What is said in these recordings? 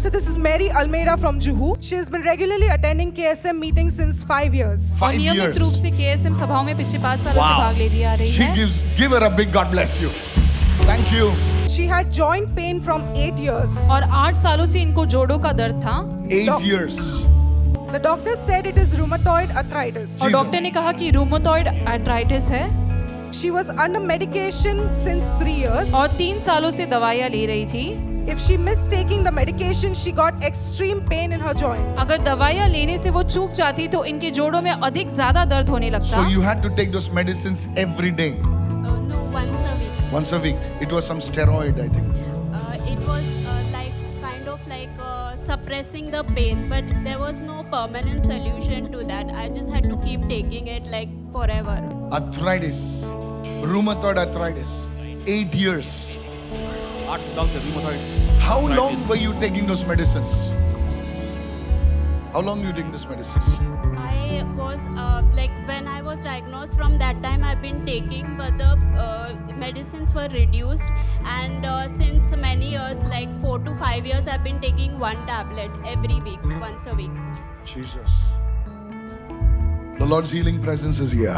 Pastor, this is Mary Almeida from Juhu. She has been regularly attending KSM meetings since 5 years. और 5 नियमित years. रूप से KSM सभाओं में पिछले 5 सालों से भाग लेती आ रही She है। give her a big God bless you. Thank you. She had joint pain from 8 years. और 8 सालों से इनको जोड़ों का दर्द था 8 Doc- years. The doctor said it is rheumatoid arthritis. और डॉक्टर ने कहा कि रूमेटॉइड आर्थराइटिस है She was under medication since 3 years. और 3 सालों से दवाइयाँ ले रही थी। If she missed taking the medication, she got extreme pain in her joints. अगर दवाइयाँ लेने से वो चूक जाती तो इनके जोड़ों में अधिक ज्यादा दर्द होने So लगता। you had to take those medicines every day. No, once a week. Once a week. It was some steroid, I think. It was like suppressing the pain, but there was no permanent solution to that. I just had to keep taking it like forever. Arthritis. Rheumatoid arthritis. 8 years. 8 साल से rheumatoid How long arthritis. were you taking those medicines? How long you taking those medicines? I was like when I was diagnosed, from that time I've been taking, but the medicines were reduced, and since many years, like 4 to 5 years, I've been taking one tablet every week, once a week. Jesus. The Lord's healing presence is here.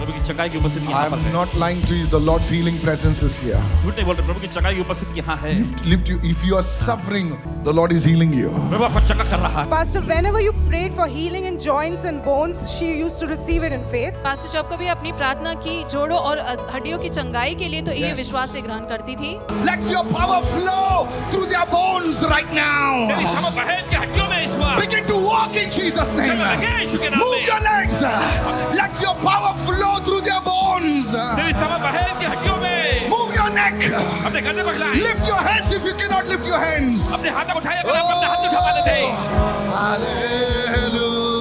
प्रभु की चंगाई की उपस्थिति I यहाँ पर am है। not lying to you. The Lord's healing presence is here. झूठ नहीं बोल रहे, प्रभु की चंगाई की उपस्थिति यहाँ है। Lift you. If you are suffering, the Lord is healing you. प्रभु आपको चंगा कर रहा है। Pastor, whenever you prayed for healing in joints and bones, she used to receive it in faith. Pastor जब कभी अपनी प्रार्थना की जोड़ों और हड्डियों की चंगाई के लिए तो ये Yes. विश्वास से ग्रहण करती थी। Let your power flow through their bones right now. तेरी समझ बहन की हड्डियों में इस बार Begin to walk in Jesus' name. चलने लगे यीशु के नाम Move में। your legs. Let your power flow through their bones. तेरी समझ बहन की हड्डियों में Move your neck. अपने कंधे पर हिलाएं। Lift your hands if you cannot lift your hands. अपने हाथों को उठाइए, अगर आप अपने हाथ नहीं उठा पाते थे।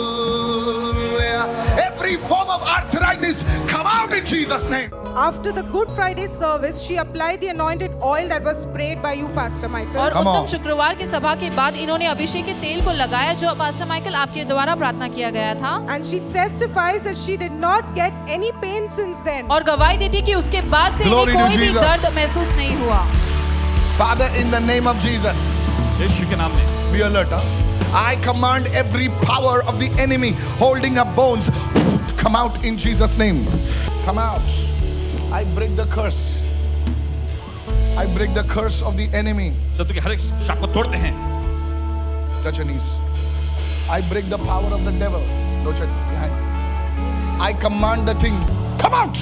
Hallelujah. Every form of arthritis come out in Jesus' name. After the Good Friday service, she applied the anointed oil that was sprayed by you, Pastor Michael. और Come उत्तम on. शुक्रवार की सभा के बाद इन्होंने अभिषेक के तेल को लगाया जो पास्टर माइकल आपके द्वारा प्रार्थना किया गया था And she testifies that she did not get any pain since then. और गवाही देती कि उसके बाद से Glory इन्हें to कोई भी Jesus. दर्द महसूस नहीं हुआ। Father, in the name of Jesus, यीशु के नाम में be alert. I command every power of the enemy holding up bones, come out in Jesus' name. Come out. I break the curse. I break the curse of the enemy. शत्रु के हर एक शाप को तोड़ते हैं। Touch your knees. I break the power of the devil. Touch it behind. I command the thing, come out.